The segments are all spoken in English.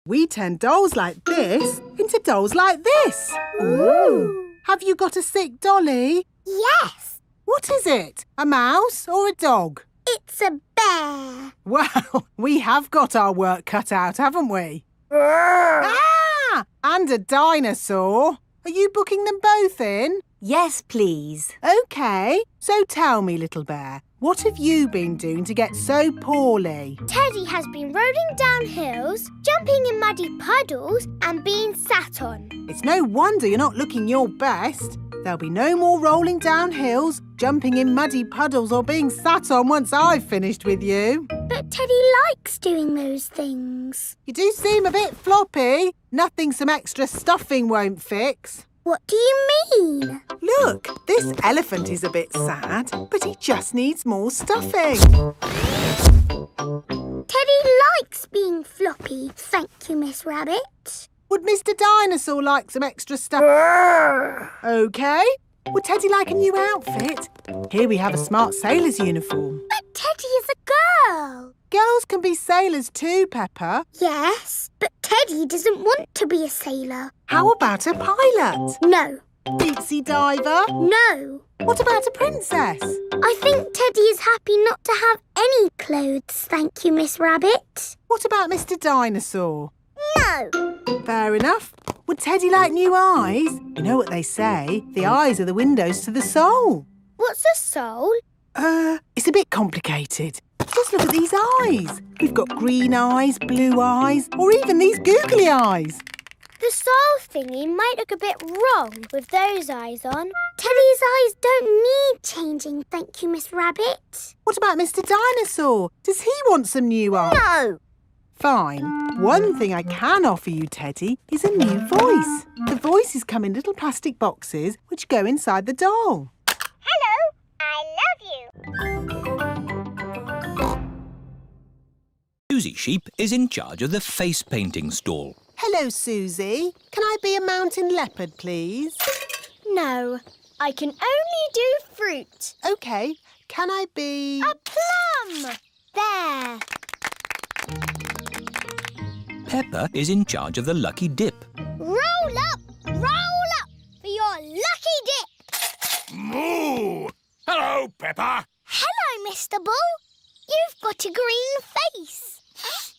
We turn dolls like this into dolls like this. Ooh! Have you got a sick dolly? Yes! What is it? A mouse or a dog? It's a bear. Well, we have got our work cut out, haven't we? Roar! Ah! And a dinosaur. Are you booking them both in? Yes, please. OK. So tell me, little bear, what have you been doing to get so poorly? Teddy has been rolling down hills, jumping in muddy puddles and being sat on. It's no wonder you're not looking your best. There'll be no more rolling down hills, jumping in muddy puddles or being sat on once I've finished with you. But Teddy likes doing those things. You do seem a bit floppy. Nothing some extra stuffing won't fix. What do you mean? Look, this elephant is a bit sad, but he just needs more stuffing. Teddy likes being floppy, thank you, Miss Rabbit. Would Mr. Dinosaur like some extra stuff? OK. Would Teddy like a new outfit? Here we have a smart sailor's uniform. But Teddy is a girl. Girls can be sailors too, Peppa. Yes, but Teddy doesn't want to be a sailor. How about a pilot? No. Deep-sea diver? No. What about a princess? I think Teddy is happy not to have any clothes, thank you, Miss Rabbit. What about Mr. Dinosaur? No. Fair enough. Would Teddy like new eyes? You know what they say, the eyes are the windows to the soul. What's a soul? It's a bit complicated. Just look at these eyes. We've got green eyes, blue eyes, or even these googly eyes. The soul thingy might look a bit wrong with those eyes on. Teddy's eyes don't need changing, thank you, Miss Rabbit. What about Mr. Dinosaur? Does he want some new eyes? No. Fine. One thing I can offer you, Teddy, is a new voice. The voices come in little plastic boxes which go inside the doll. Hello, I love you. Suzy Sheep is in charge of the face painting stall. Hello, Suzy. Can I be a mountain leopard, please? No, I can only do fruit. OK. Can I be... A plum. There. Peppa is in charge of the lucky dip. Roll up for your lucky dip. Moo! Hello, Peppa. Hello, Mr. Bull. You've got a green face.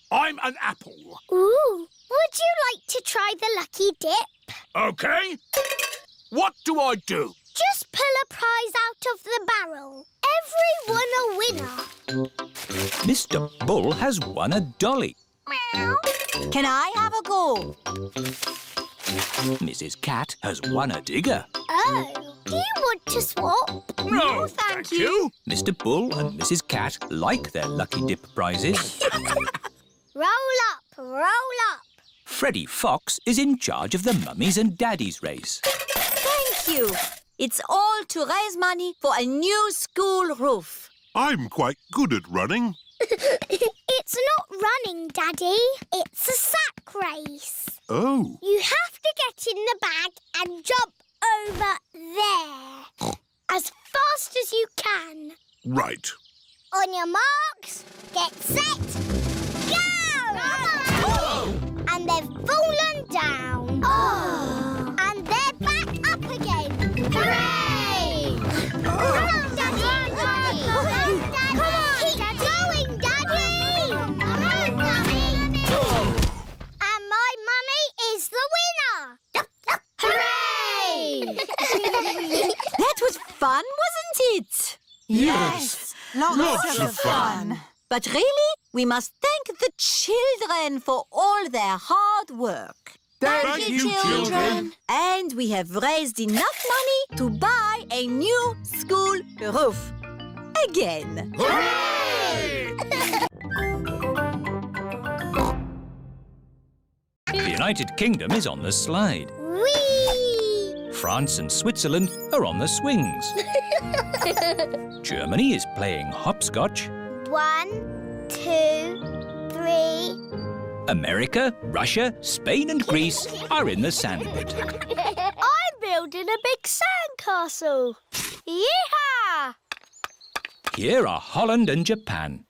I'm an apple. Ooh, would you like to try the lucky dip? OK. What do I do? Just pull a prize out of the barrel. Everyone a winner. Mr. Bull has won a dolly. Meow. Can I have a go? Mrs. Cat has won a digger. Oh, do you want to swap? No, thank you. Mr. Bull and Mrs. Cat like their lucky dip prizes. Roll up. Freddie Fox is in charge of the mummies and daddies race. Thank you. It's all to raise money for a new school roof. I'm quite good at running. It's not running, Daddy. It's a sack race. Oh. You have to get in the bag and jump over there. As fast as you can. Right. On your marks, get set, go! And they've fallen down. Oh. And they're back up again. Hooray! Come on, Daddy! Come on, Daddy! Keep going, Daddy! Come on, Daddy! And my mummy is the winner! Hooray! That was fun, wasn't it? Yes. Lots of fun. But really, we must thank the children for all their hard work. Thank you, children. And we have raised enough money to buy a new school roof. Again. Hooray! The United Kingdom is on the slide. Whee! France and Switzerland are on the swings. Germany is playing hopscotch. 1, 2, 3. America, Russia, Spain and Greece are in the Sandpit. I'm building a big sandcastle. Yeehaw! Here are Holland and Japan.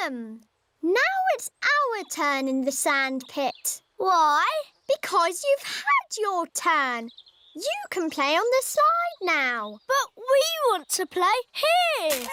Now it's our turn in the sandpit. Why? Because you've had your turn. You can play on the slide now. But we want to play here.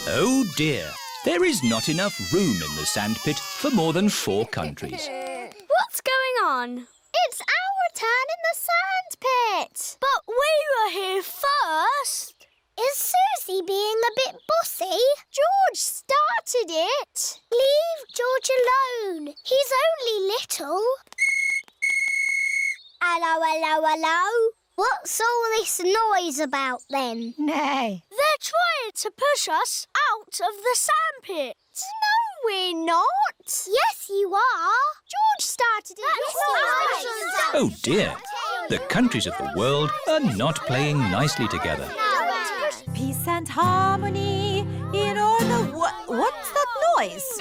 Oh dear, there is not enough room in the sandpit for more than 4 countries. What's going on? It's our turn in the sandpit. But we were here first. Is Suzy being a bit bossy? George started it. Leave George alone. He's only little. Hello, hello, hello. What's all this noise about then? Nay. They're trying to push us out of the sandpit. No, we're not. Yes, you are. George started it. Oh dear, the countries of the world are not playing nicely together. Peace and harmony in all the... What's that noise?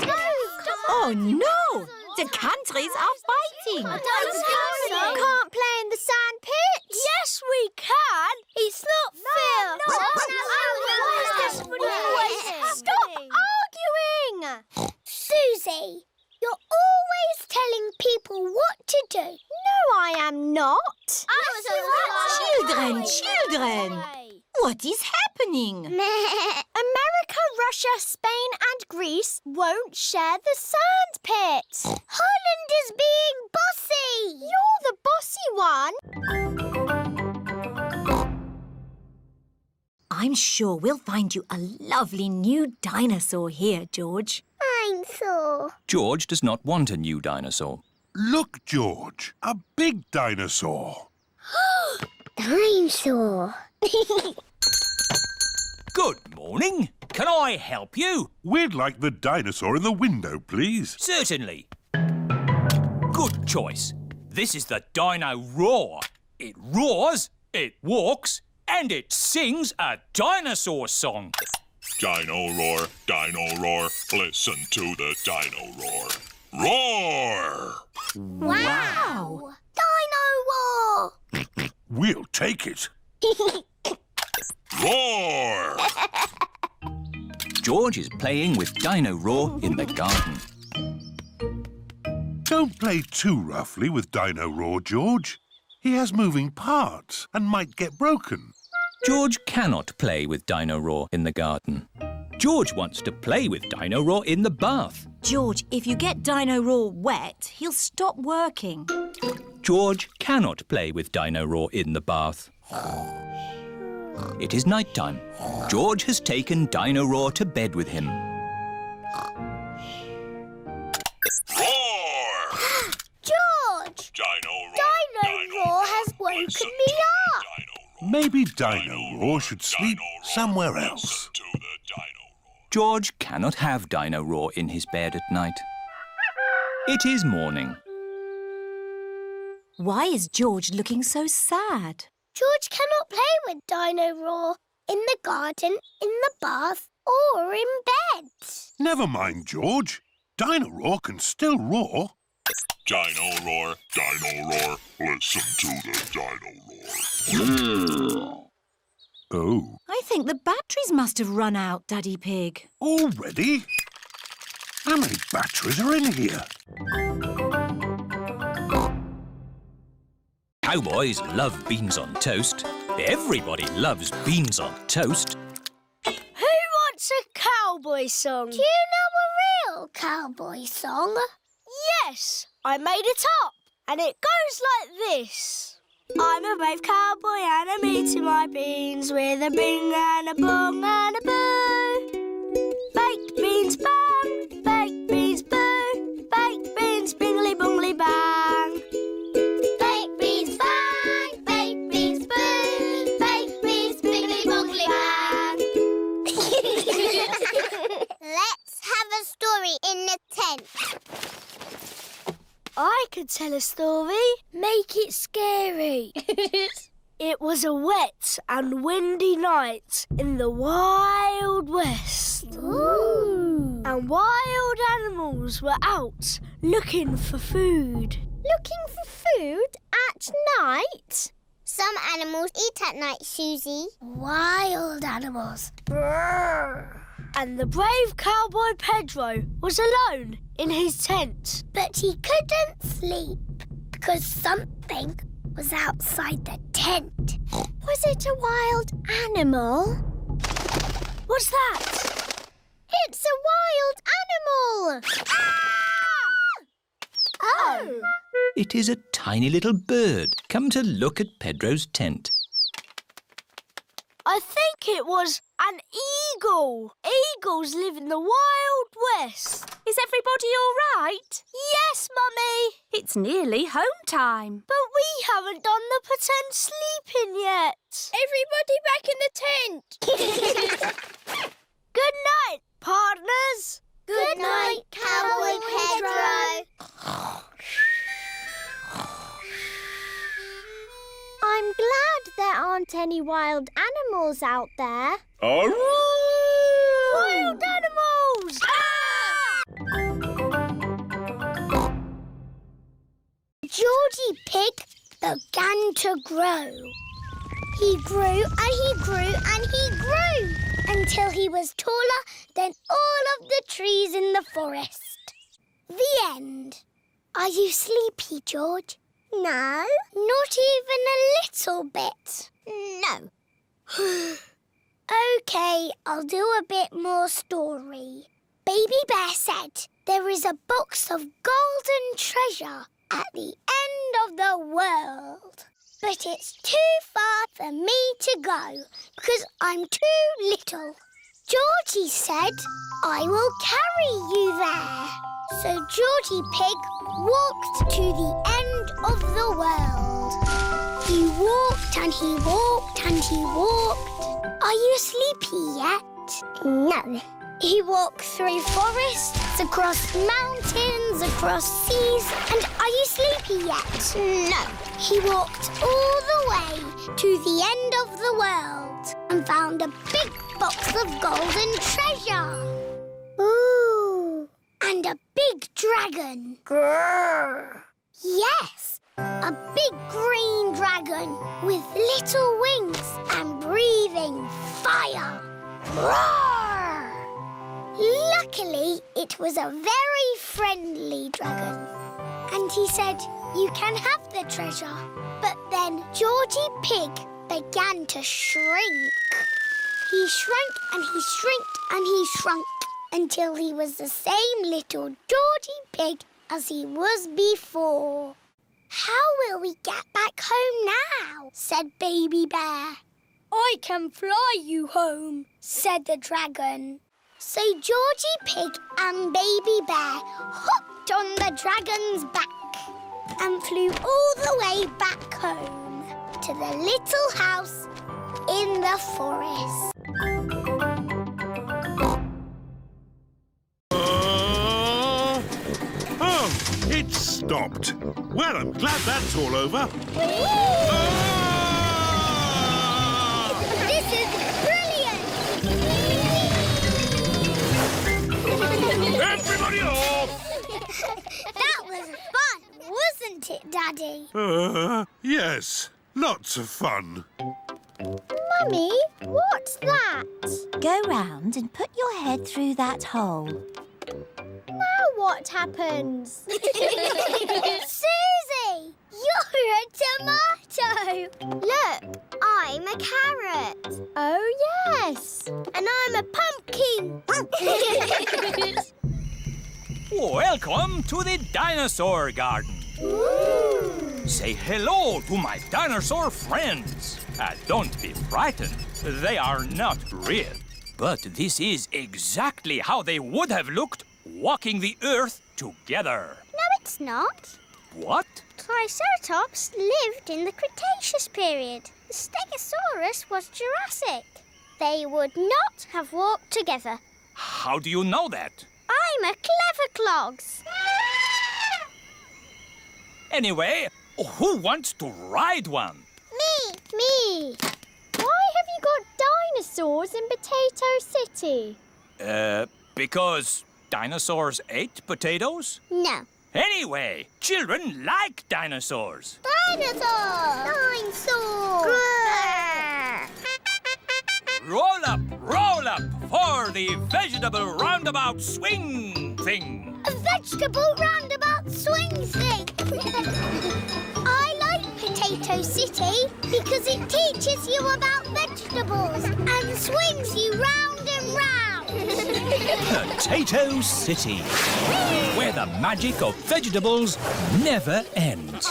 Oh, no! The countries are fighting. You can't play in the sandpit. Yes, we can. It's not fair. Stop arguing. Suzy, you're always telling people what to do. No, I am not. Children! What is happening? America, Russia, Spain and Greece won't share the sandpit. Holland is being bossy. You're the bossy one. I'm sure we'll find you a lovely new dinosaur here, George. Dinosaur. George does not want a new dinosaur. Look, George, a big dinosaur. Dinosaur. Good morning. Can I help you? We'd like the dinosaur in the window, please. Certainly. Good choice. This is the Dino Roar. It roars, it walks, and it sings a dinosaur song. Dino Roar, listen to the Dino Roar. Roar! Wow. Dino Roar. We'll take it. Roar! George is playing with Dino Roar in the garden. Don't play too roughly with Dino Roar, George. He has moving parts and might get broken. George cannot play with Dino Roar in the garden. George wants to play with Dino Roar in the bath. George, if you get Dino Roar wet, he'll stop working. George cannot play with Dino Roar in the bath. It is night time. George has taken Dino Roar to bed with him. Roar! George. Dino Roar has woken me up. Maybe Dino Roar should sleep somewhere else. To the Dino Roar. George cannot have Dino Roar in his bed at night. It is morning. Why is George looking so sad? George cannot play with Dino Roar in the garden, in the bath, or in bed. Never mind, George. Dino Roar can still roar. Dino Roar, listen to the Dino Roar. Oh, I think the batteries must have run out, Daddy Pig. already? How many batteries are in here? Cowboys love beans on toast. Everybody loves beans on toast. Who wants a cowboy song? Do you know a real cowboy song? Yes, I made it up, and it goes like this. I'm a brave cowboy and I'm eating my beans with a bing and a bong and a boo. Baked beans bang, baked beans boo, baked beans bingly bongly bang. Baked beans bang, baked beans boo, baked beans bingly bongly bang. Let's have a story in the tent. I could tell a story. Make it scary. It was a wet and windy night in the Wild West. Ooh. And wild animals were out looking for food. Looking for food at night? Some animals eat at night, Suzy. Wild animals. Brrr. And the brave Cowboy Pedro was alone in his tent. But he couldn't sleep because something was outside the tent. Was it a wild animal? What's that? It's a wild animal! Ah! Oh! It is a tiny little bird come to look at Pedro's tent. I think it was an eagle. Eagles live in the Wild West. Is everybody all right? Yes, Mummy. It's nearly home time. But we haven't done the pretend sleeping yet. Everybody back in the tent! Good night, partners. Good night, Cowboy Pedro. I'm glad there aren't any wild animals out there. Wild animals! Georgie Pig began to grow. He grew and he grew and he grew until he was taller than all of the trees in the forest. The end. Are you sleepy, George? No. Not even a little bit? No. OK, I'll do a bit more story. Baby Bear said there is a box of golden treasure at the end of the world. But it's too far for me to go because I'm too little. Georgie said, I will carry you there. So Georgie Pig walked to the end of the world. He walked and he walked and he walked. Are you sleepy yet? No. He walked through forests, across mountains, across seas. And are you sleepy yet? No. He walked all the way to the end of the world and found a big box of golden treasure. Ooh. And a big dragon. Grrr. Yes, a big green dragon with little wings and breathing fire. Roar! Luckily, it was a very friendly dragon. And he said, you can have the treasure. But then Georgie Pig began to shrink. He shrank and he shrinked and he shrunk until he was the same little Georgie Pig as he was before. How will we get back home now? Said Baby Bear. I can fly you home, said the dragon. So Georgie Pig and Baby Bear hopped on the dragon's back and flew all the way back home to the little house in the forest. Oh, it's stopped. Well, I'm glad that's all over. This is brilliant! Everybody off! That was fun, wasn't it, Daddy? Yes, lots of fun. Mummy, what's that? Go round and put your head through that hole. Now what happens? Suzy, you're a tomato. Look, I'm a carrot. Oh, yes. And I'm a pumpkin. Welcome to the Dinosaur Garden. Ooh. Say hello to my dinosaur friends. Don't be frightened. They are not real. But this is exactly how they would have looked walking the earth together. No, it's not. What? Triceratops lived in the Cretaceous period. The Stegosaurus was Jurassic. They would not have walked together. How do you know that? I'm a clever clogs. Anyway, who wants to ride one? Me. Why have you got dinosaurs in Potato City? Because dinosaurs ate potatoes? No. Anyway, children like dinosaurs. Dinosaur! Dinosaur! Roll up, roll All up for the vegetable roundabout swing thing. A vegetable roundabout swing thing. I like Potato City because it teaches you about vegetables and swings you round and round. Potato City, where the magic of vegetables never ends.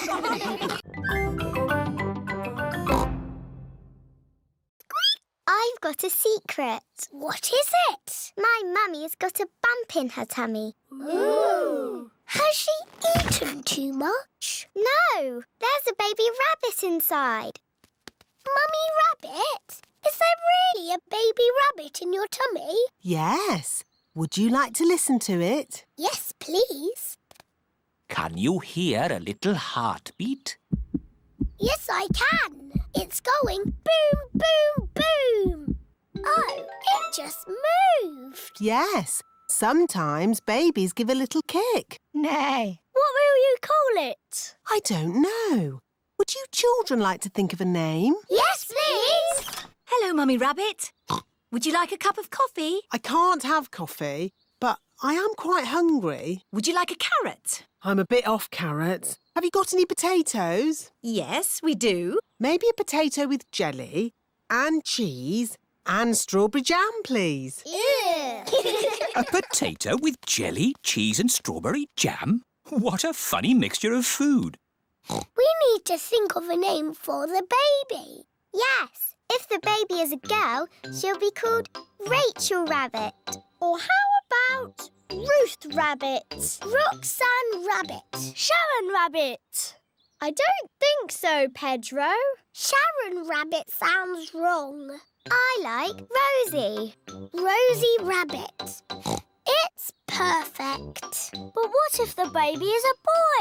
I've got a secret. What is it? My mummy has got a bump in her tummy. Ooh. Has she eaten too much? No, there's a baby rabbit inside. Mummy Rabbit, is there really a baby rabbit in your tummy? Yes. Would you like to listen to it? Yes, please. Can you hear a little heartbeat? Yes, I can. It's going boom, boom, boom. Oh, it just moved. Yes. Sometimes babies give a little kick. Nay. What will you call it? I don't know. Would you children like to think of a name? Yes, please. Hello, Mummy Rabbit. Would you like a cup of coffee? I can't have coffee, but I am quite hungry. Would you like a carrot? I'm a bit off carrots. Have you got any potatoes? Yes, we do. Maybe a potato with jelly and cheese and strawberry jam, please. Ew. A potato with jelly, cheese and strawberry jam? What a funny mixture of food. We need to think of a name for the baby. Yes, if the baby is a girl, she'll be called Rachel Rabbit. Or how about Ruth Rabbit? Roxanne Rabbit. Sharon Rabbit? I don't think so, Pedro. Sharon Rabbit sounds wrong. I like Rosie. Rosie Rabbit. It's perfect. But what if the baby is a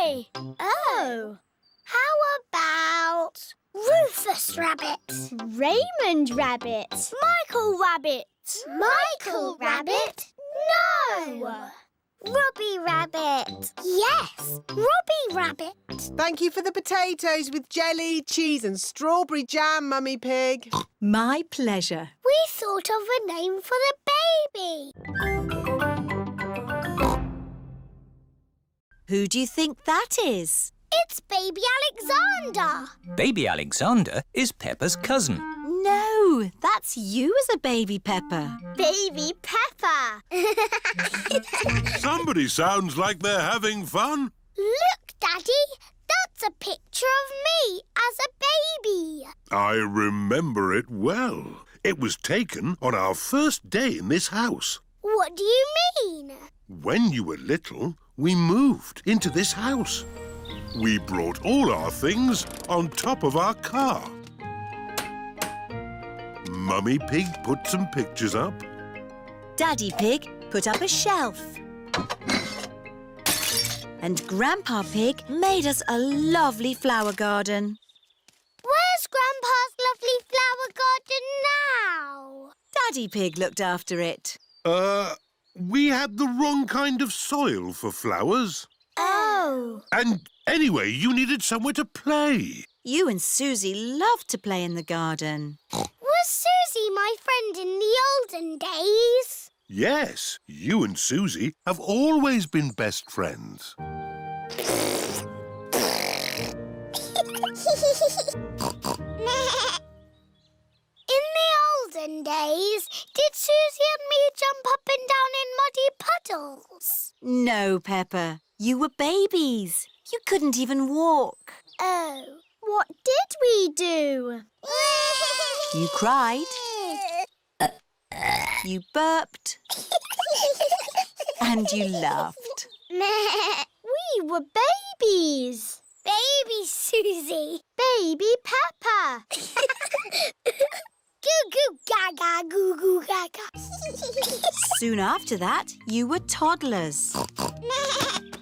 boy? Oh. How about Rufus Rabbit? Raymond Rabbit? Michael Rabbit? Michael Rabbit? No! Robbie Rabbit. Yes, Robbie Rabbit. Thank you for the potatoes with jelly, cheese and strawberry jam, Mummy Pig. My pleasure. We thought of a name for the baby. Who do you think that is? It's Baby Alexander. Baby Alexander is Peppa's cousin. No, that's you as a baby, Peppa. Baby Peppa. Somebody sounds like they're having fun. Look, Daddy. That's a picture of me as a baby. I remember it well. It was taken on our first day in this house. What do you mean? When you were little, we moved into this house. We brought all our things on top of our car. Mummy Pig put some pictures up. Daddy Pig put up a shelf. And Grandpa Pig made us a lovely flower garden. Where's Grandpa's lovely flower garden now? Daddy Pig looked after it. We had the wrong kind of soil for flowers. Oh. And anyway, you needed somewhere to play. You and Suzy loved to play in the garden. Was Suzy my friend in the olden days? Yes, you and Suzy have always been best friends. In the olden days, did Suzy and me jump up and down in muddy puddles? No, Peppa. You were babies. You couldn't even walk. Oh. What did we do? You cried. You burped. And you laughed. We were babies. Baby Suzy. Baby Peppa. Goo goo gaga, goo goo gaga. Soon after that, you were toddlers.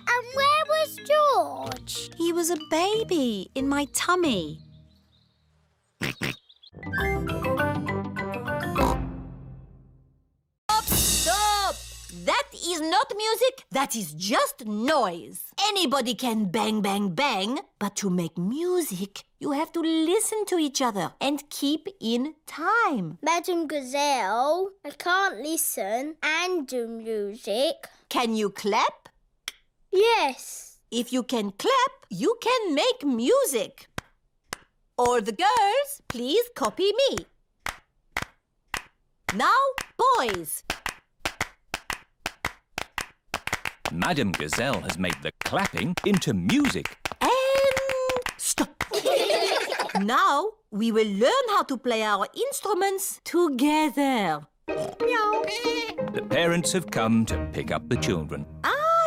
And where was George? He was a baby in my tummy. Stop! That is not music, that is just noise. Anybody can bang, bang, bang, but to make music, you have to listen to each other and keep in time. Madam Gazelle, I can't listen and do music. Can you clap? Yes. If you can clap, you can make music. Or the girls, please copy me. Now, boys. Madam Gazelle has made the clapping into music. And stop. Now, we will learn how to play our instruments together. Meow. The parents have come to pick up the children.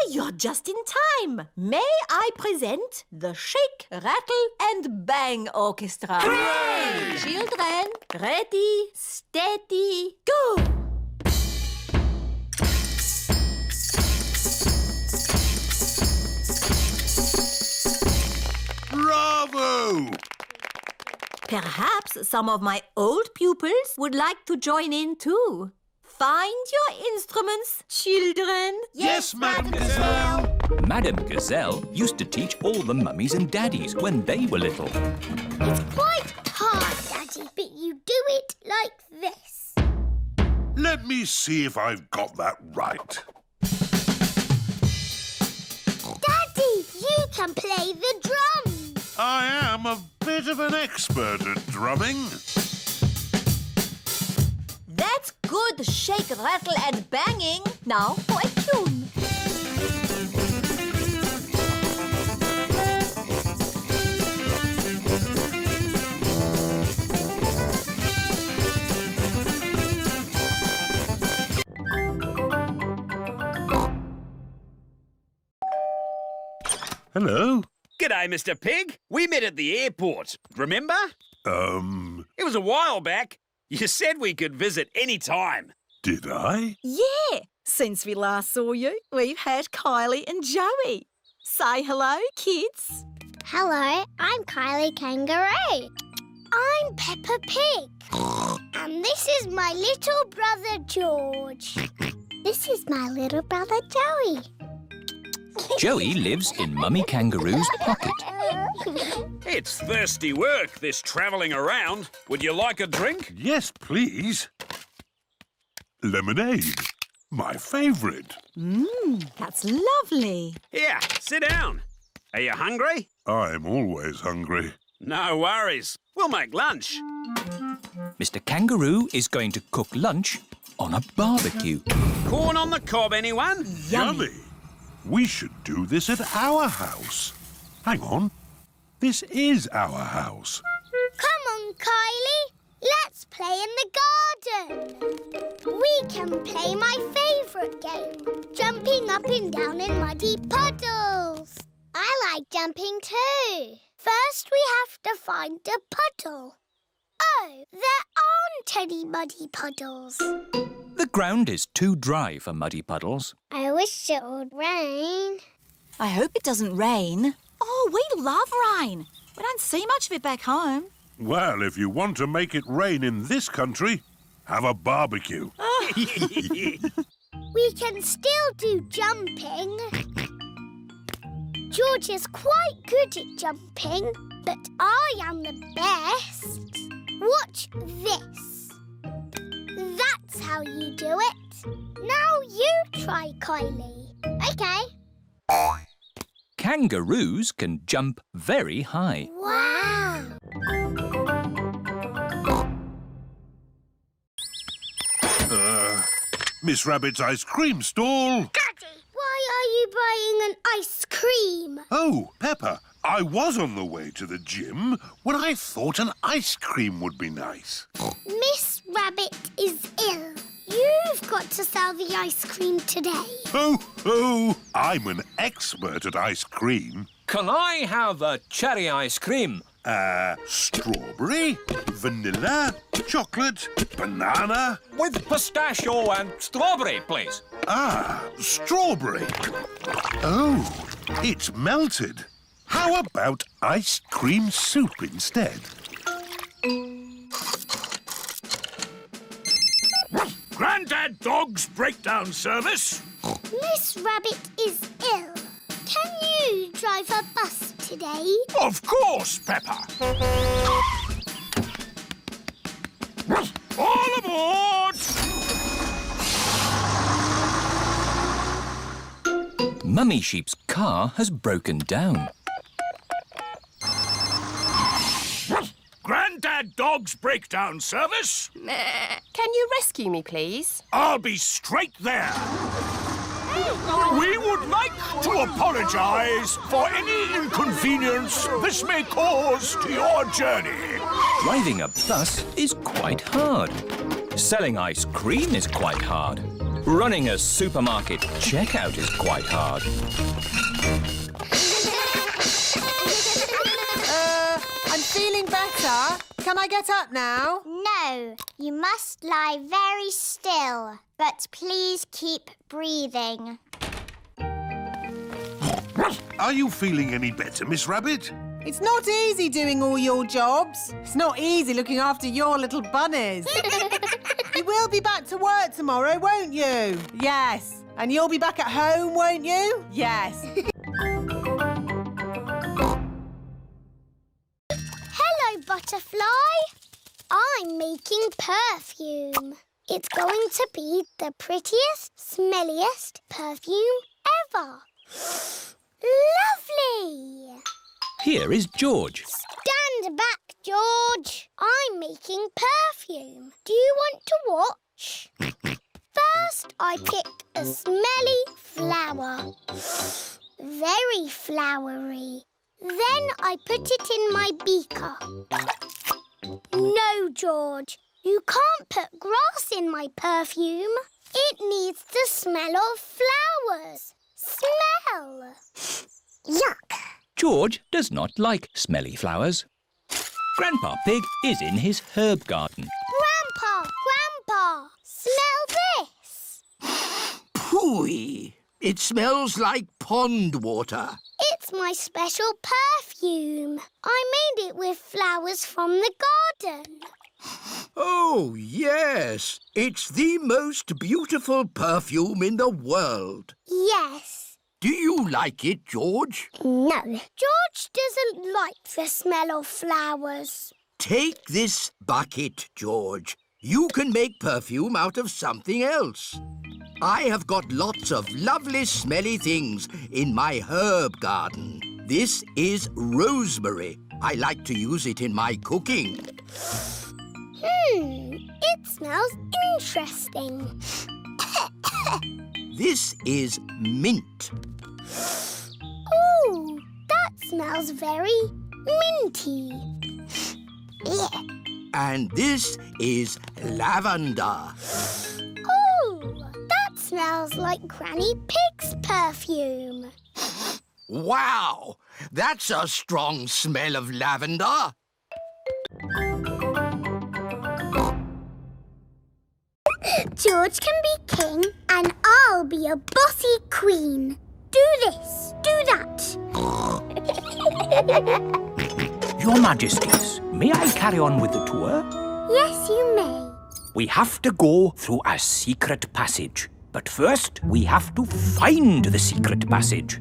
You're just in time. May I present the Shake, Rattle and Bang Orchestra. Hooray! Children, ready, steady, go! Bravo! Perhaps some of my old pupils would like to join in too. Find your instruments, children. Yes, Madam Gazelle. Madam Gazelle used to teach all the mummies and daddies when they were little. It's quite hard, Daddy, but you do it like this. Let me see if I've got that right. Daddy, you can play the drums. I am a bit of an expert at drumming. That's good shake, rattle and banging. Now for a tune. Hello? G'day, Mr. Pig. We met at the airport. Remember? It was a while back. You said we could visit any time. Did I? Yeah, since we last saw you, we've had Kylie and Joey. Say hello, kids. Hello, I'm Kylie Kangaroo. I'm Peppa Pig. And this is my little brother George. This is my little brother Joey. Joey lives in Mummy Kangaroo's pocket. It's thirsty work, this travelling around. Would you like a drink? Yes, please. Lemonade. My favourite. That's lovely. Here, sit down. Are you hungry? I'm always hungry. No worries. We'll make lunch. Mr. Kangaroo is going to cook lunch on a barbecue. Corn on the cob, anyone? Yummy. We should do this at our house. Hang on. This is our house. Come on, Kylie. Let's play in the garden. We can play my favourite game, jumping up and down in muddy puddles. I like jumping too. First, we have to find a puddle. Oh, there aren't any muddy puddles. The ground is too dry for muddy puddles. I wish it would rain. I hope it doesn't rain. Oh, we love rain. We don't see much of it back home. Well, if you want to make it rain in this country, have a barbecue. We can still do jumping. George is quite good at jumping, but I am the best. Watch this. That's how you do it. Now you try, Kylie. Okay. Kangaroos can jump very high. Wow. Miss Rabbit's ice cream stall. Daddy, why are you buying an ice cream? Oh, Peppa, I was on the way to the gym when I thought an ice cream would be nice. Miss Rabbit is ill. You've got to sell the ice cream today. Oh, I'm an expert at ice cream. Can I have a cherry ice cream? Strawberry, vanilla, chocolate, banana. With pistachio and strawberry, please. Strawberry. Oh, it's melted. How about ice cream soup instead? Grandad Dog's breakdown service. Miss Rabbit is ill. Can you drive a bus today? Of course, Peppa. All aboard! Mummy Sheep's car has broken down. Grandad Dog's breakdown service? Can you rescue me, please? I'll be straight there. We would like to apologise for any inconvenience this may cause to your journey. Driving a bus is quite hard. Selling ice cream is quite hard. Running a supermarket checkout is quite hard. I'm feeling better. Can I get up now? No, you must lie very still. But please keep breathing. Are you feeling any better, Miss Rabbit? It's not easy doing all your jobs. It's not easy looking after your little bunnies. You will be back to work tomorrow, won't you? Yes. And you'll be back at home, won't you? Yes. Hello, Butterfly. I'm making perfume. It's going to be the prettiest, smelliest perfume ever. Lovely! Here is George. Stand back, George. I'm making perfume. Do you want to watch? First, I pick a smelly flower. Very flowery. Then I put it in my beaker. No, George. You can't put grass in my perfume. It needs the smell of flowers. Smell! Yuck! George does not like smelly flowers. Grandpa Pig is in his herb garden. Grandpa! Smell this! Pooey! It smells like pond water. It's my special perfume. I made it with flowers from the garden. Oh, yes. It's the most beautiful perfume in the world. Yes. Do you like it, George? No. George doesn't like the smell of flowers. Take this bucket, George. You can make perfume out of something else. I have got lots of lovely smelly things in my herb garden. This is rosemary. I like to use it in my cooking. It smells interesting. This is mint. Ooh, that smells very minty. And this is lavender. Ooh, that smells like Granny Pig's perfume. Wow! That's a strong smell of lavender. George can be king and I'll be a bossy queen. Do this, do that. Your Majesties, may I carry on with the tour? Yes, you may. We have to go through a secret passage. But first, we have to find the secret passage.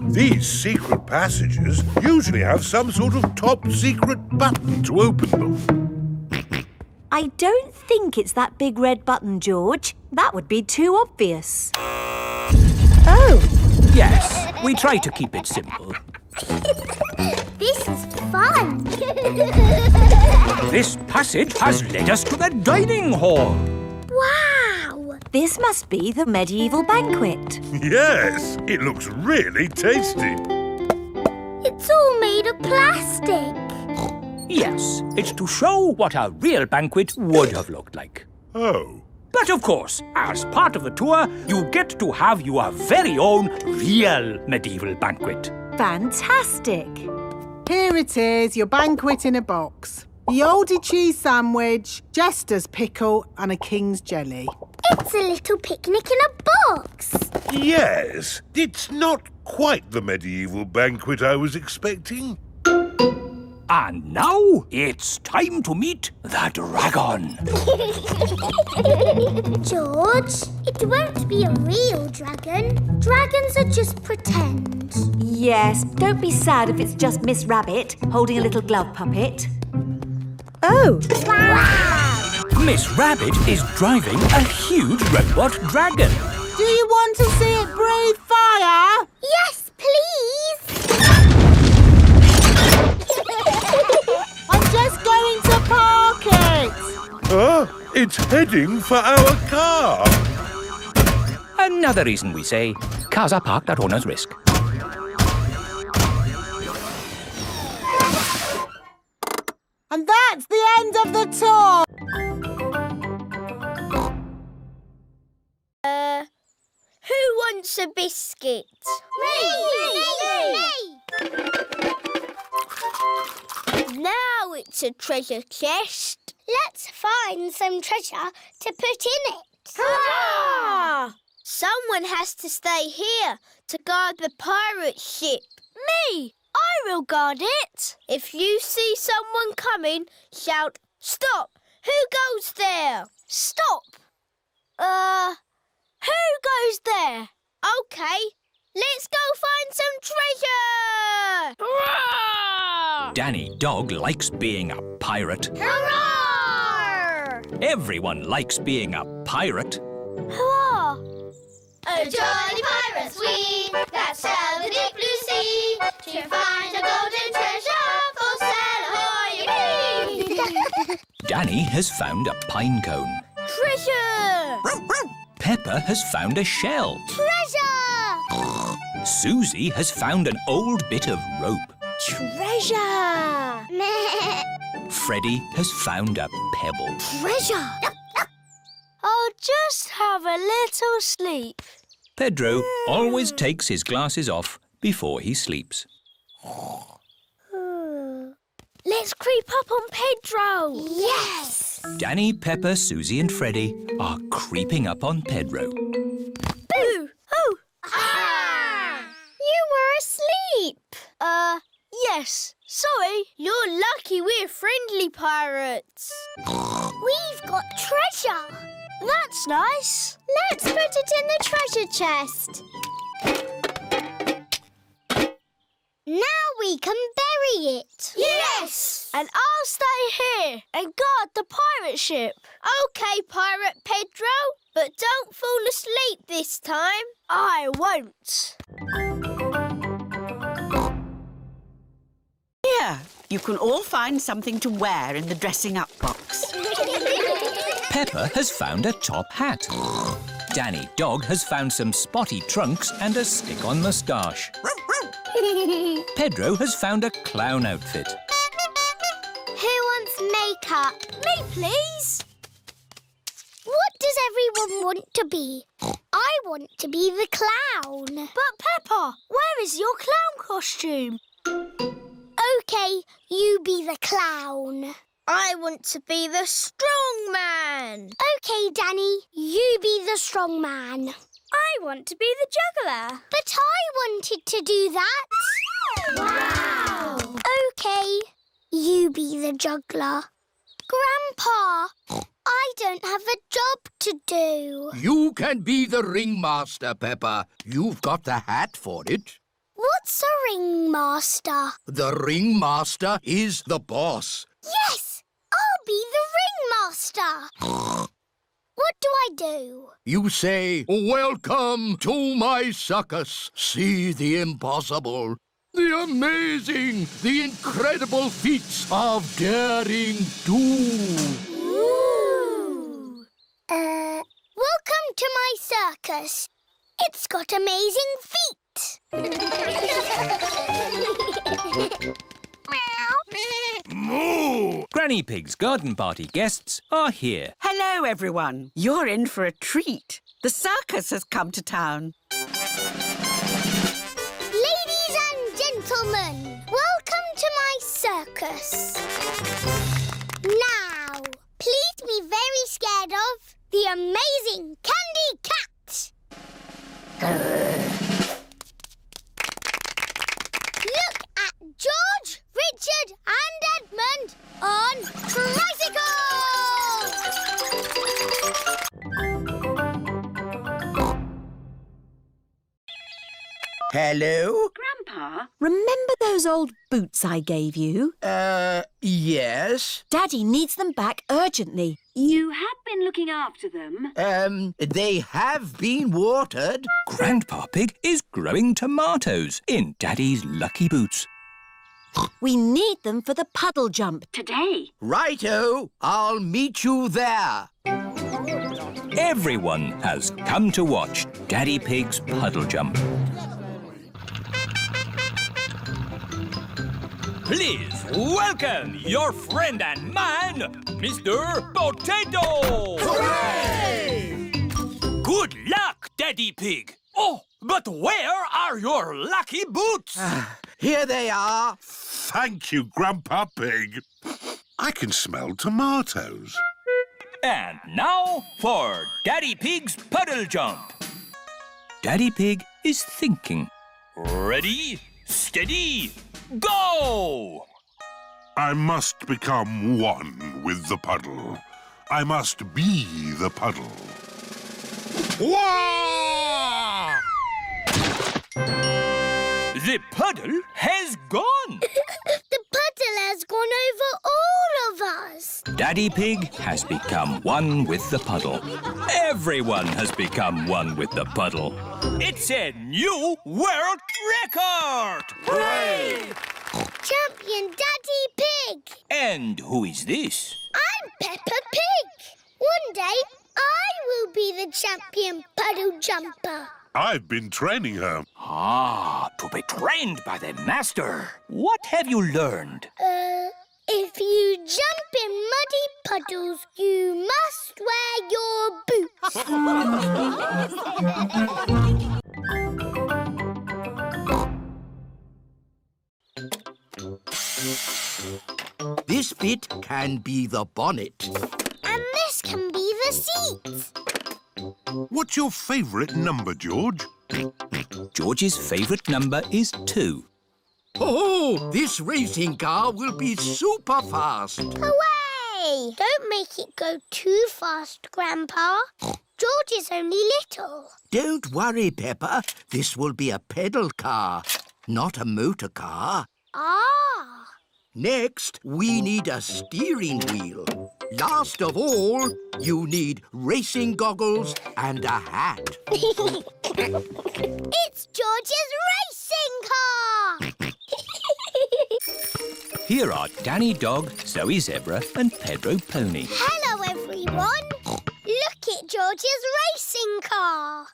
These secret passages usually have some sort of top-secret button to open them. I don't think it's that big red button, George. That would be too obvious. Oh! Yes, we try to keep it simple. This is fun. This passage has led us to the dining hall. Wow! This must be the medieval banquet. Yes, it looks really tasty. It's all made of plastic. Yes, it's to show what a real banquet would have looked like. Oh. But of course, as part of the tour, you get to have your very own real medieval banquet. Fantastic! Here it is, your banquet in a box. The oldie cheese sandwich, jester's pickle and a king's jelly. It's a little picnic in a box. Yes, it's not quite the medieval banquet I was expecting. And now it's time to meet the dragon. George, it won't be a real dragon. Dragons are just pretend. Yes, don't be sad if it's just Miss Rabbit holding a little glove puppet. Oh! Wow! Miss Rabbit is driving a huge robot dragon. Do you want to see it breathe fire? Yes, please! I'm just going to park it. It's heading for our car. Another reason we say cars are parked at owner's risk. And that's the end of the tour. Who wants a biscuit? Me! Now it's a treasure chest. Let's find some treasure to put in it. Hurrah! Someone has to stay here to guard the pirate ship. Me! I will guard it. If you see someone coming, shout, "Stop! Who goes there?" Stop! Who goes there? OK, let's go find some treasure! Hurrah! Danny Dog likes being a pirate. Hurrah! Everyone likes being a pirate. Hurrah! A jolly pirates we, that sail the deep blue sea, to find a golden treasure for sail ahoy! Danny has found a pine cone. Treasure! Peppa has found a shell. Treasure! Suzy has found an old bit of rope. Treasure! Freddie has found a pebble. Treasure! I'll just have a little sleep. Pedro always takes his glasses off before he sleeps. Let's creep up on Pedro. Yes! Danny, Peppa, Suzy and Freddie are creeping up on Pedro. Boo! Oh! Ah! You were asleep. Yes. Sorry. You're lucky we're friendly pirates. We've got treasure. That's nice. Let's put it in the treasure chest. Now we can bury it. Yes! And I'll stay here and guard the pirate ship. OK, Pirate Pedro, but don't fall asleep this time. I won't. Here, you can all find something to wear in the dressing up box. Peppa has found a top hat. Danny Dog has found some spotty trunks and a stick-on moustache. Pedro has found a clown outfit. Who wants makeup? Me, please. What does everyone want to be? I want to be the clown. But, Peppa, where is your clown costume? OK, you be the clown. I want to be the strong man. OK, Danny, you be the strong man. I want to be the juggler. But I wanted to do that. Wow! OK, you be the juggler. Grandpa, I don't have a job to do. You can be the ringmaster, Peppa. You've got the hat for it. What's a ringmaster? The ringmaster is the boss. Yes, I'll be the ringmaster. What do I do? You say, "Welcome to my circus. See the impossible, the amazing, the incredible feats of daring do." Ooh. Welcome to my circus. It's got amazing feet. Moo! Granny Pig's garden party guests are here. Hello, everyone. You're in for a treat. The circus has come to town. Ladies and gentlemen, welcome to my circus. Now, please be very scared of the amazing Candy Cat. Look at George, Richard and Hello? Grandpa, remember those old boots I gave you? Yes. Daddy needs them back urgently. You have been looking after them. They have been watered. Grandpa Pig is growing tomatoes in Daddy's lucky boots. We need them for the puddle jump. Today. Righto, I'll meet you there. Everyone has come to watch Daddy Pig's puddle jump. Please welcome your friend and mine, Mr. Potato! Hooray! Good luck, Daddy Pig. Oh, but where are your lucky boots? Here they are. Thank you, Grandpa Pig. I can smell tomatoes. And now for Daddy Pig's puddle jump. Daddy Pig is thinking. Ready, steady, go! I must become one with the puddle. I must be the puddle. Wah! The puddle has gone. The puddle has gone over all of us. Daddy Pig has become one with the puddle. Everyone has become one with the puddle. It's a new world record! Hooray! Champion Daddy Pig. And who is this? I'm Peppa Pig. One day, I will be the champion puddle jumper. I've been training her. Ah, to be trained by the master. What have you learned? If you jump in muddy puddles, you must wear your boots. This bit can be the bonnet. And this can be the seat. What's your favourite number, George? George's favourite number is 2. Oh, this racing car will be super fast. Hooray! Don't make it go too fast, Grandpa. George is only little. Don't worry, Peppa. This will be a pedal car, not a motor car. Ah! Next, we need a steering wheel. Last of all, you need racing goggles and a hat. It's George's racing car! Here are Danny Dog, Zoe Zebra and Pedro Pony. Hello, everyone. Look at George's racing car.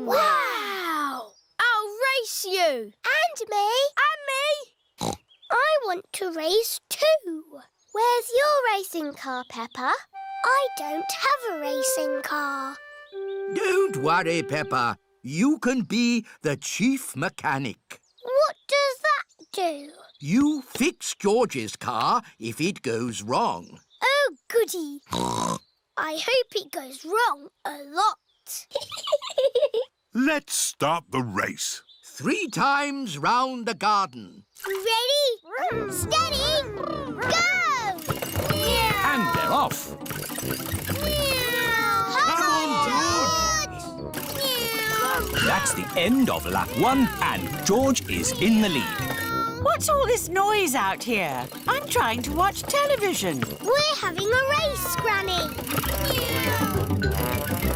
Wow! I'll race you. And me. And me. I want to race too. Where's your racing car, Peppa? I don't have a racing car. Don't worry, Peppa. You can be the chief mechanic. What does that do? You fix George's car if it goes wrong. Oh, goody. I hope it goes wrong a lot. Let's start the race. 3 times round the garden. Ready, steady, go! And they're off. Come on, George! That's the end of lap 1 and George is in the lead. What's all this noise out here? I'm trying to watch television. We're having a race, Granny.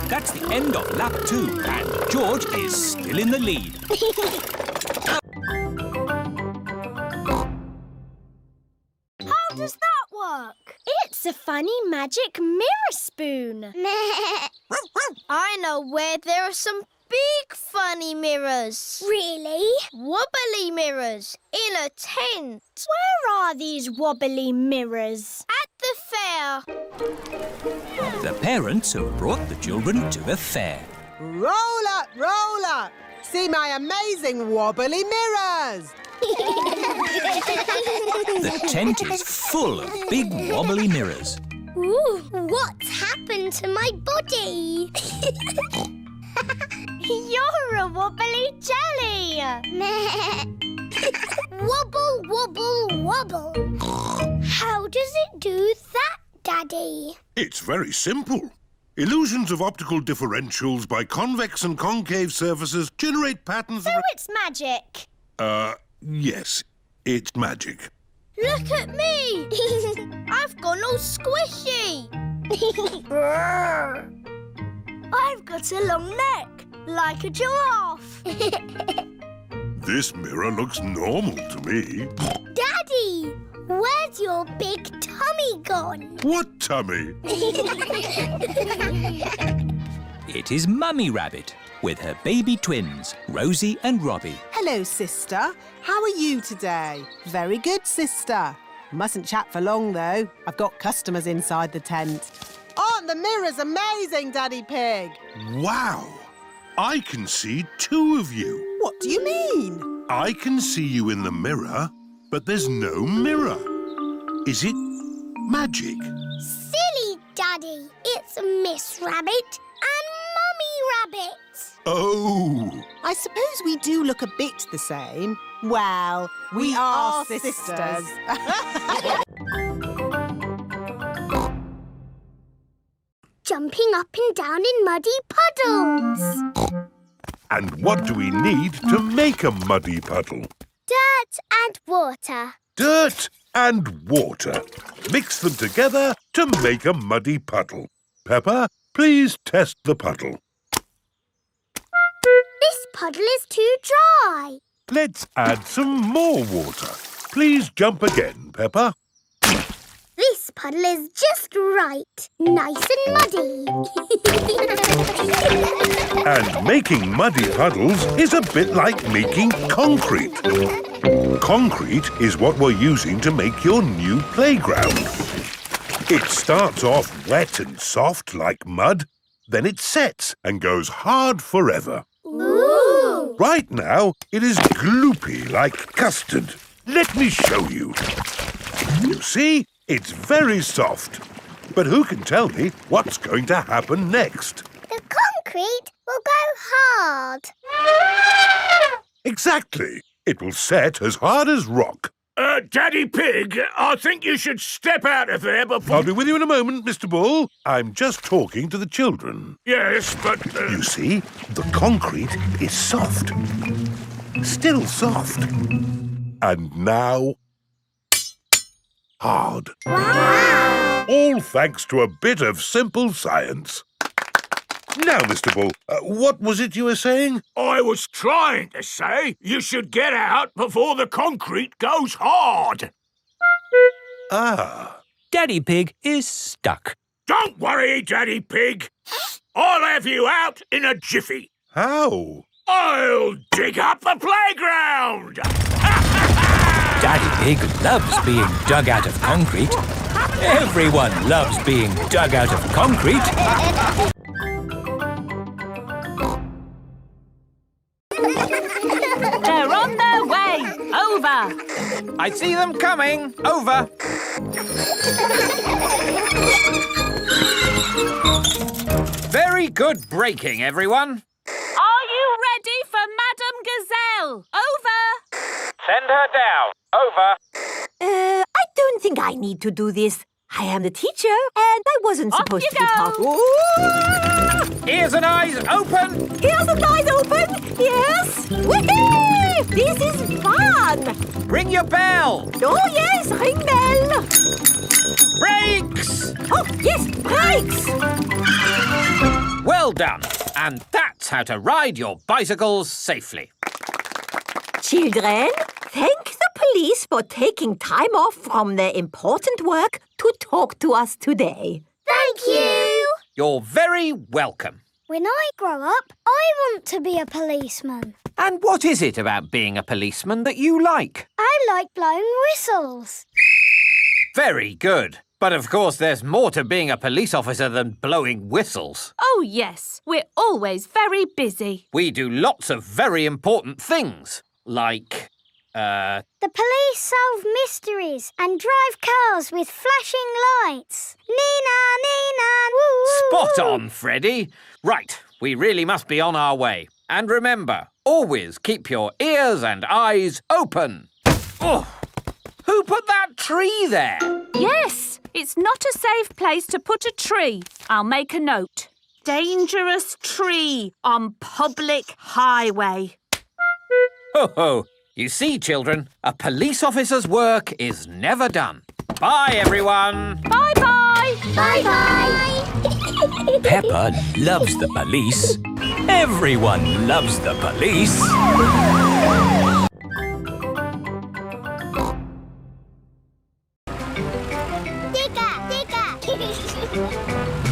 That's the end of lap 2 and George is still in the lead. How does that work? It's a funny magic mirror spoon. I know where there are some big funny mirrors. Really? Wobbly mirrors in a tent. Where are these wobbly mirrors? At the fair. The parents have brought the children to the fair. Roll up, roll up. See my amazing wobbly mirrors. The tent is full of big wobbly mirrors. Ooh, what's happened to my body? You're a wobbly jelly. Wobble, wobble, wobble. How does it do that, Daddy? It's very simple. Illusions of optical differentials by convex and concave surfaces generate patterns... So it's magic. Yes, it's magic. Look at me! I've gone all squishy. I've got a long neck, like a giraffe. This mirror looks normal to me. Daddy, where's your big tummy gone? What tummy? It is Mummy Rabbit with her baby twins, Rosie and Robbie. Hello, sister. How are you today? Very good, sister. Mustn't chat for long, though. I've got customers inside the tent. Aren't the mirrors amazing, Daddy Pig? Wow! I can see two of you. What do you mean? I can see you in the mirror, but there's no mirror. Is it magic? Silly, Daddy. It's Miss Rabbit and Mummy Rabbit. Oh! I suppose we do look a bit the same. Well, we are sisters. Jumping up and down in muddy puddles. And what do we need to make a muddy puddle? Dirt and water. Dirt and water. Mix them together to make a muddy puddle. Peppa, please test the puddle. This puddle is too dry. Let's add some more water. Please jump again, Peppa. This puddle is just right. Nice and muddy. And making muddy puddles is a bit like making concrete. Concrete is what we're using to make your new playground. It starts off wet and soft like mud, then it sets and goes hard forever. Ooh! Right now, it is gloopy like custard. Let me show you. You see, it's very soft. But who can tell me what's going to happen next? The concrete will go hard. Exactly. It will set as hard as rock. Daddy Pig, I think you should step out of there before... I'll be with you in a moment, Mr. Bull. I'm just talking to the children. Yes, but... You see, the concrete is soft. Still soft. And now... hard. Wow! All thanks to a bit of simple science. Now, Mr. Bull, what was it you were saying? I was trying to say you should get out before the concrete goes hard. Ah. Daddy Pig is stuck. Don't worry, Daddy Pig. I'll have you out in a jiffy. How? I'll dig up the playground. Daddy Pig loves being dug out of concrete. Everyone loves being dug out of concrete. They're on their way. Over. I see them coming. Over. Very good braking, everyone. Are you ready for Madame Gazelle? Over. Send her down. Over. I don't think I need to do this. I am the teacher, and I wasn't Off supposed you to be taught. go. Ears and eyes open. Ears and eyes open. Yes. Whee! This is fun. Ring your bell. Oh, yes, ring bell. Brakes. Oh, yes, brakes. Well done. And that's how to ride your bicycles safely. Children, thank the police for taking time off from their important work to talk to us today. Thank you. You're very welcome. When I grow up, I want to be a policeman. And what is it about being a policeman that you like? I like blowing whistles. Very good. But of course there's more to being a police officer than blowing whistles. Oh, yes. We're always very busy. We do lots of very important things. Like, The police solve mysteries and drive cars with flashing lights. Nina, Nina, woo! Spot on, Freddy. Right, we really must be on our way. And remember, always keep your ears and eyes open. Oh, who Who put that tree there? Yes, it's not a safe place to put a tree. I'll make a note. Dangerous tree on public highway. Ho ho! You see, children, a police officer's work is never done. Bye, everyone. Bye-bye. Bye-bye. Peppa loves the police. Everyone loves the police.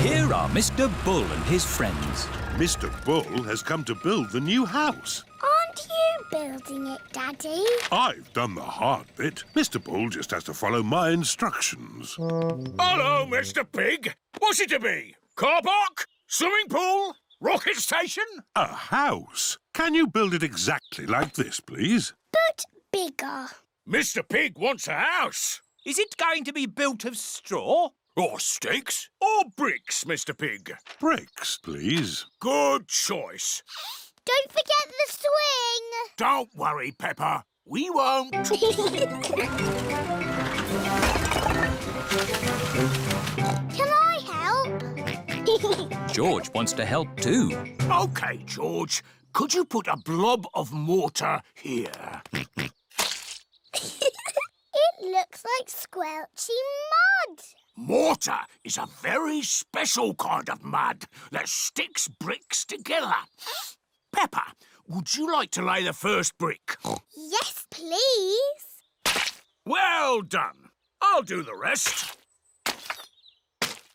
Here are Mr. Bull and his friends. Mr. Bull has come to build the new house. Aren't you building it, Daddy? I've done the hard bit. Mr. Bull just has to follow my instructions. Hello, Mr. Pig. What's it to be? Car park? Swimming pool? Rocket station? A house? Can you build it exactly like this, please? But bigger. Mr. Pig wants a house. Is it going to be built of straw? Or sticks? Or bricks, Mr. Pig? Bricks, please. Good choice. Don't forget the swing. Don't worry, Peppa. We won't. Can I help? George wants to help too. OK, George. Could you put a blob of mortar here? It looks like squelchy mud. Mortar is a very special kind of mud that sticks bricks together. Peppa, would you like to lay the first brick? Yes, please. Well done. I'll do the rest.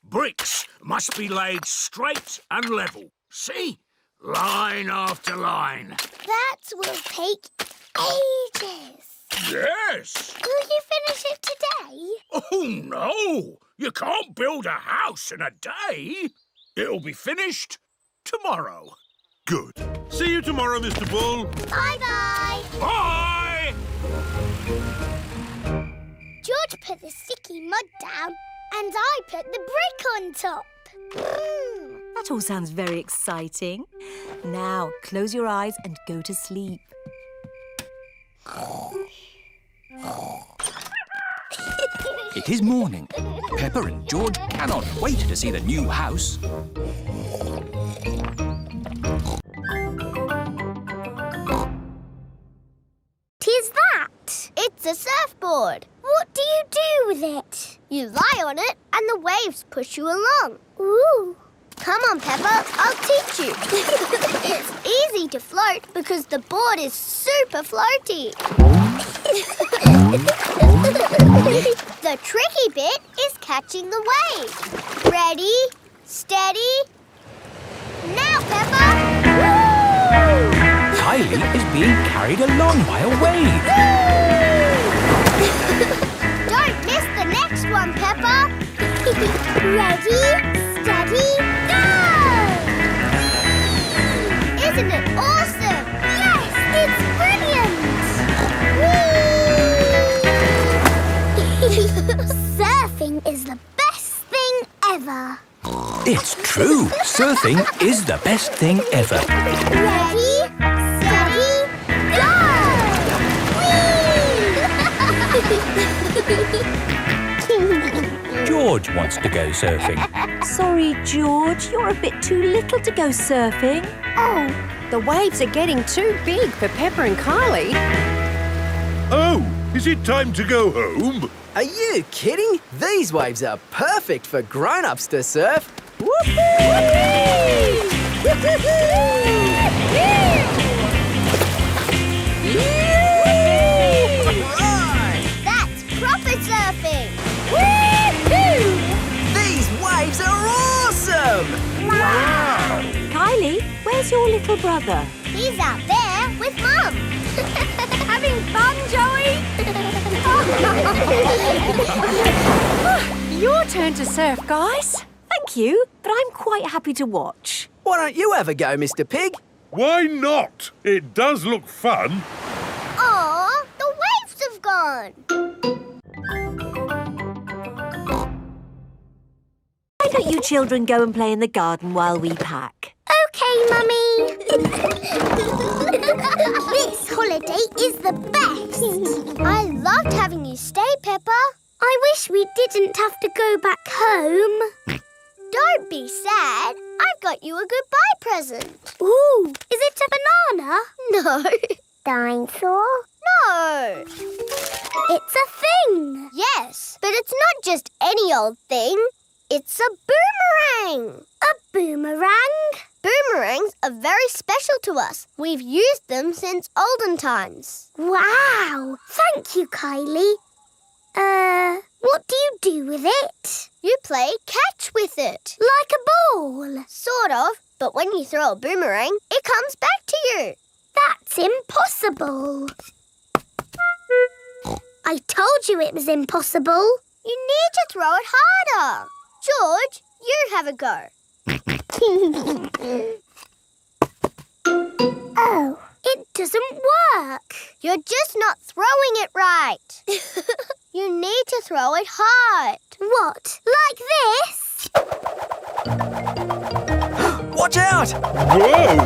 Bricks must be laid straight and level. See? Line after line. That will take ages. Yes. Will you finish it today? Oh, no. You can't build a house in a day. It'll be finished tomorrow. Good. See you tomorrow, Mr. Bull. Bye-bye. Bye! George put the sticky mud down and I put the brick on top. That all sounds very exciting. Now, close your eyes and go to sleep. It is morning. Peppa and George cannot wait to see the new house. Tis that? It's a surfboard. What do you do with it? You lie on it and the waves push you along. Ooh. Come on, Peppa, I'll teach you. It's easy to float because the board is super floaty. The tricky bit is catching the wave. Ready, steady. Now, Peppa. Woo! Kylie is being carried along by a wave. Don't miss the next one, Peppa. Ready, steady, go! Isn't it awesome? Yes, it's brilliant! Surfing is the best thing ever. It's true. Surfing is the best thing ever. Ready, steady, go! George wants to go surfing. Sorry, George, you're a bit too little to go surfing. Oh, the waves are getting too big for Peppa and Kylie. Oh, is it time to go home? Are you kidding? These waves are perfect for grown-ups to surf. That's proper surfing! These waves are awesome! Wow! Kylie, where's your little brother? He's out there with Mum. Having fun, Joey? Your turn to surf, guys. Thank you, but I'm quite happy to watch. Why don't you have a go, Mr. Pig? Why not? It does look fun. Aw, the waves have gone. Why don't you children go and play in the garden while we pack? Okay, Mummy. This holiday is the best. I loved having you stay, Peppa. I wish we didn't have to go back home. Don't be sad. I've got you a goodbye present. Ooh, is it a banana? No. Dinosaur? No. It's a thing. Yes, but it's not just any old thing. It's a boomerang. A boomerang? Boomerangs are very special to us. We've used them since olden times. Wow! Thank you, Kylie. What do you do with it? You play catch with it. Like a ball? Sort of, but when you throw a boomerang, it comes back to you. That's impossible. I told you it was impossible. You need to throw it harder. George, you have a go. Oh, it doesn't work. You're just not throwing it right. You need to throw it hard. What, like this? Watch out! Whoa!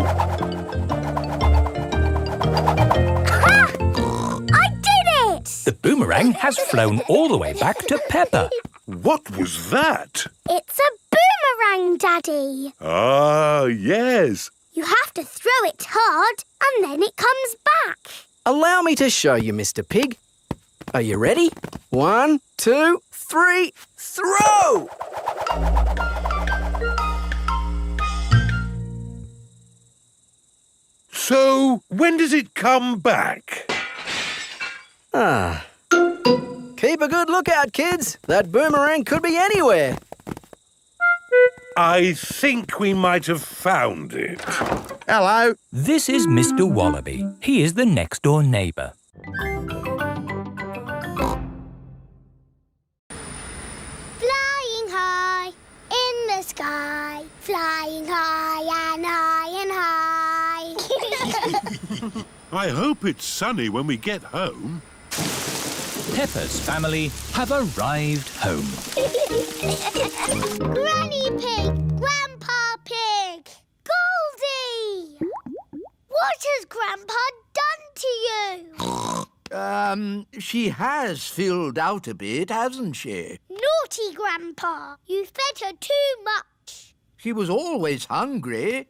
Ha! I did it! The boomerang has flown all the way back to Peppa. What was that? It's a boomerang, Daddy. Ah, yes. You have to throw it hard and then it comes back. Allow me to show you, Mr. Pig. Are you ready? 1, 2, 3, throw! So, when does it come back? Keep a good lookout, kids. That boomerang could be anywhere. I think we might have found it. Hello. This is Mr. Wallaby. He is the next-door neighbour. Flying high in the sky, flying high and high and high. I hope it's sunny when we get home. Peppa's family have arrived home. Granny Pig, Grandpa Pig, Goldie! What has Grandpa done to you? She has filled out a bit, hasn't she? Naughty Grandpa, you fed her too much. She was always hungry.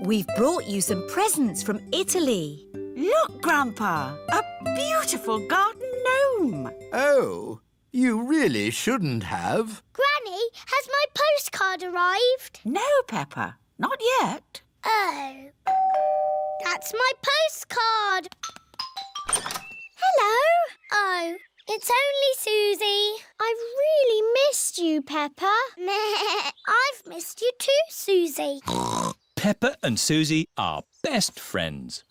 We've brought you some presents from Italy. Look, Grandpa, a beautiful garden gnome. Oh, you really shouldn't have. Granny, has my postcard arrived? No, Peppa, not yet. Oh, that's my postcard. Hello. Oh, it's only Suzy. I've really missed you, Peppa. I've missed you too, Suzy. Peppa and Suzy are best friends.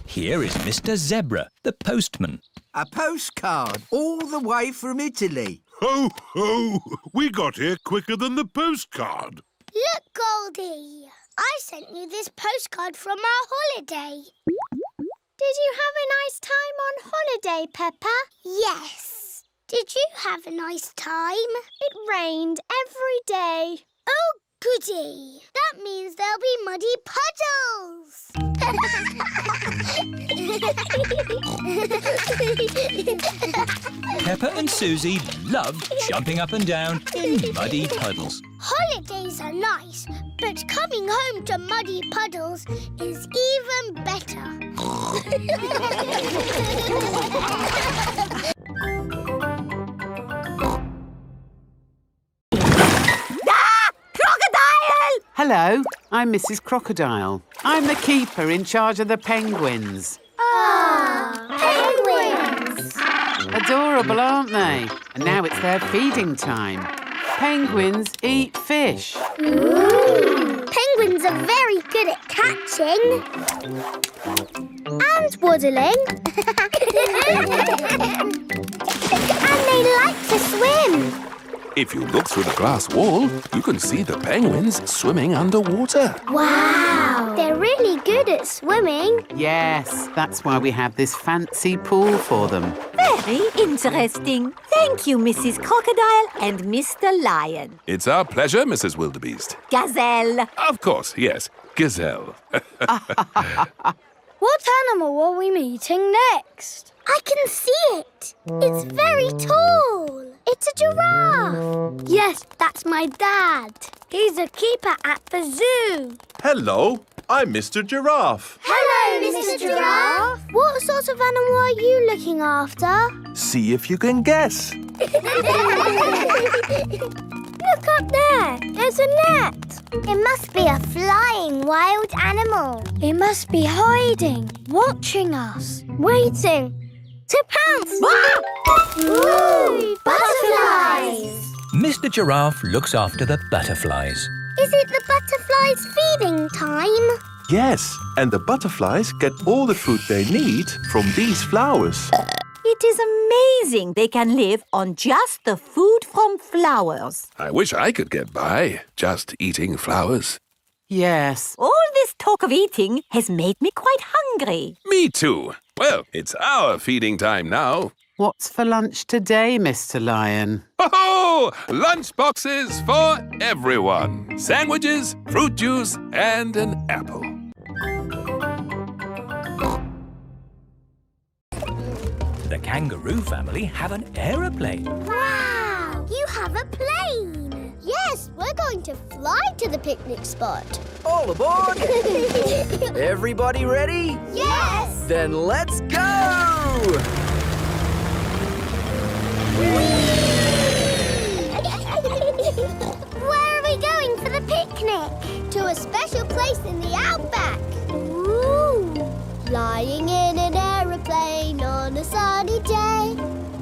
Here is Mr. Zebra, the postman. A postcard all the way from Italy. Ho, ho! We got here quicker than the postcard. Look, Goldie. I sent you this postcard from our holiday. Did you have a nice time on holiday, Peppa? Yes. Did you have a nice time? It rained every day. Oh, goody. That means there'll be muddy puddles. Peppa and Suzy love jumping up and down in muddy puddles. Holidays are nice, but coming home to muddy puddles is even better. Hello, I'm Mrs. Crocodile. I'm the keeper in charge of the penguins. Penguins! Adorable, aren't they? And now it's their feeding time. Penguins eat fish. Ooh. Penguins are very good at catching. And waddling. And they like to swim. If you look through the glass wall, you can see the penguins swimming underwater. Wow! They're really good at swimming. Yes, that's why we have this fancy pool for them. Very interesting. Thank you, Mrs. Crocodile and Mr. Lion. It's our pleasure, Mrs. Wildebeest. Gazelle. Of course, yes. Gazelle. What animal are we meeting next? I can see it. It's very tall. It's a giraffe. Yes, that's my dad. He's a keeper at the zoo. Hello, I'm Mr. Giraffe. Hello, Mr. Giraffe. What sort of animal are you looking after? See if you can guess. Look up there. There's a net. It must be a flying wild animal. It must be hiding, watching us, waiting to pounce. Ooh, butterflies! Mr. Giraffe looks after the butterflies. Is it the butterflies' feeding time? Yes, and the butterflies get all the food they need from these flowers. It is amazing they can live on just the food from flowers. I wish I could get by just eating flowers. Yes. All this talk of eating has made me quite hungry. Me too. Well, it's our feeding time now. What's for lunch today, Mr. Lion? Ho-ho! Lunch boxes for everyone. Sandwiches, fruit juice, and an apple. The Kangaroo family have an aeroplane. Wow! You have a plane! Yes, we're going to fly to the picnic spot. All aboard! Everybody ready? Yes! Then let's go! Where are we going for the picnic? To a special place in the outback. Ooh! Flying in an aeroplane on a sunny day.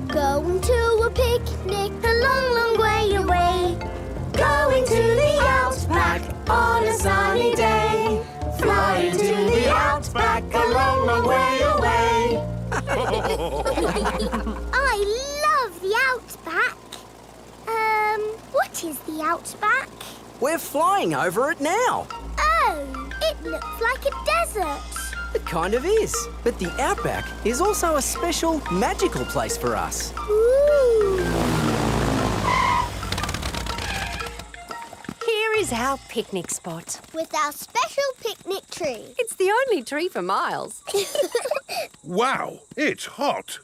Going to a picnic a long, long way away. Going to the outback on a sunny day. Flying to the outback a long, long way away. I love the outback. What is the outback? We're flying over it now. Oh, it looks like a desert. It kind of is. But the outback is also a special, magical place for us. Ooh. Here is our picnic spot. With our special picnic tree. It's the only tree for miles. Wow, it's hot.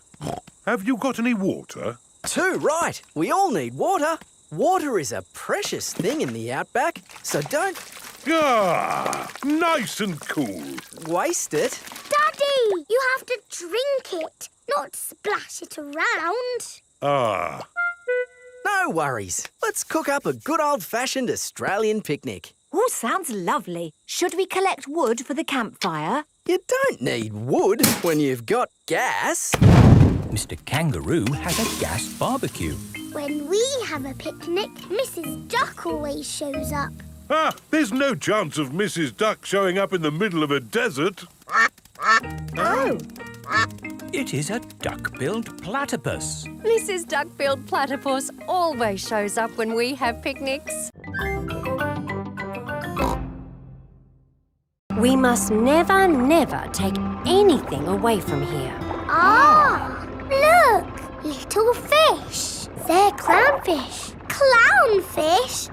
Have you got any water? Too right. We all need water. Water is a precious thing in the outback, so don't... Ah, nice and cool. Waste it. Daddy, you have to drink it, not splash it around. Ah. No worries. Let's cook up a good old-fashioned Australian picnic. Oh, sounds lovely. Should we collect wood for the campfire? You don't need wood when you've got gas. Mr. Kangaroo has a gas barbecue. When we have a picnic, Mrs. Duck always shows up. Ah, there's no chance of Mrs. Duck showing up in the middle of a desert. Oh. It is a duck-billed platypus. Mrs. Duck-billed Platypus always shows up when we have picnics. We must never, never take anything away from here. Ah, look, little fish. They're clownfish. Clownfish?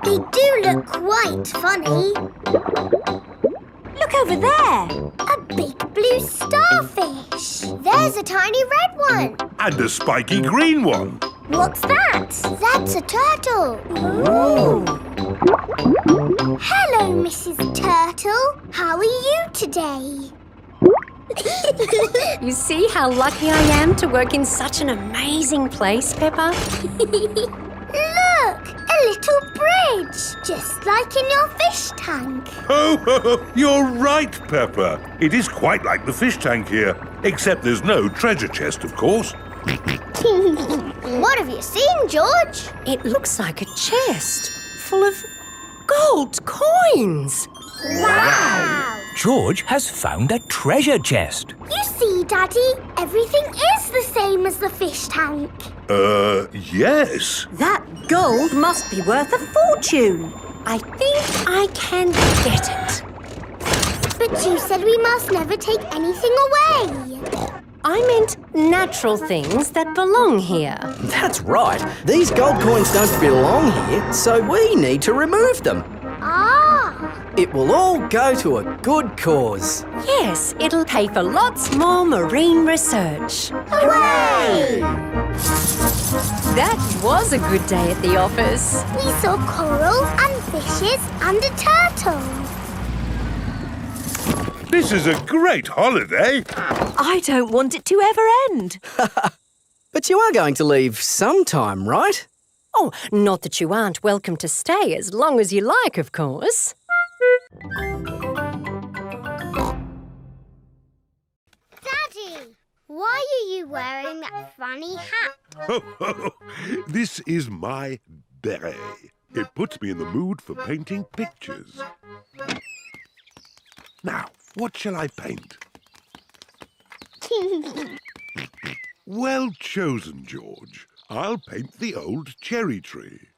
They do look quite funny. Look over there. A big blue starfish. There's a tiny red one. And a spiky green one. What's that? That's a turtle. Ooh. Hello, Mrs. Turtle. How are you today? You see how lucky I am to work in such an amazing place, Peppa? Look, a little bridge, just like in your fish tank. Oh, you're right, Peppa. It is quite like the fish tank here, except there's no treasure chest, of course. What have you seen, George? It looks like a chest full of gold coins. Wow! George has found a treasure chest. You see, Daddy, everything is the same as the fish tank. Yes. That gold must be worth a fortune. I think I can get it. But you said we must never take anything away. I meant natural things that belong here. That's right. These gold coins don't belong here, so we need to remove them. Ah! It will all go to a good cause. Yes, it'll pay for lots more marine research. Hooray! That was a good day at the office. We saw coral and fishes and a turtle. This is a great holiday. I don't want it to ever end. But you are going to leave sometime, right? Oh, not that you aren't welcome to stay as long as you like, of course. Daddy, why are you wearing that funny hat? This is my beret. It puts me in the mood for painting pictures. Now, what shall I paint? Well chosen, George. I'll paint the old cherry tree.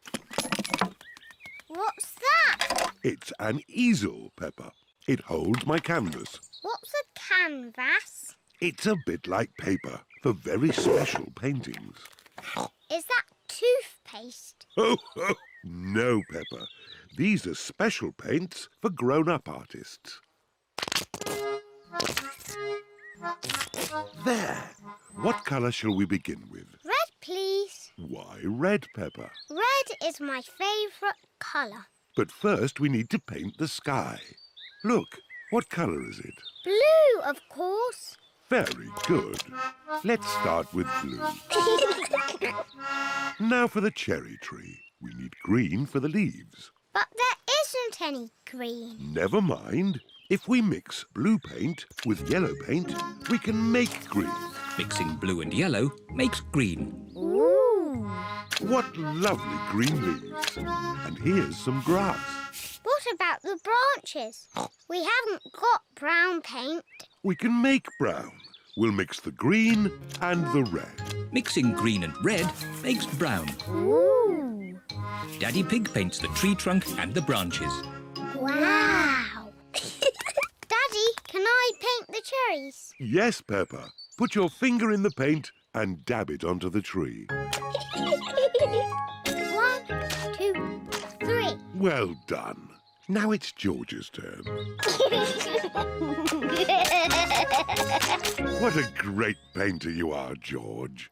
What's that? It's an easel, Peppa. It holds my canvas. What's a canvas? It's a bit like paper for very special paintings. Is that toothpaste? Oh, no, Peppa. These are special paints for grown-up artists. There. What colour shall we begin with? Red, please. Why red, Peppa? Red is my favourite colour. But first we need to paint the sky. Look, what colour is it? Blue, of course. Very good. Let's start with blue. Now for the cherry tree. We need green for the leaves. But there isn't any green. Never mind. If we mix blue paint with yellow paint, we can make green. Mixing blue and yellow makes green. Ooh. What lovely green leaves. And here's some grass. What about the branches? We haven't got brown paint. We can make brown. We'll mix the green and the red. Mixing green and red makes brown. Ooh. Daddy Pig paints the tree trunk and the branches. Wow. Daddy, can I paint the cherries? Yes, Peppa. Put your finger in the paint and dab it onto the tree. 1, 2, 3. Well done. Now it's George's turn. What a great painter you are, George.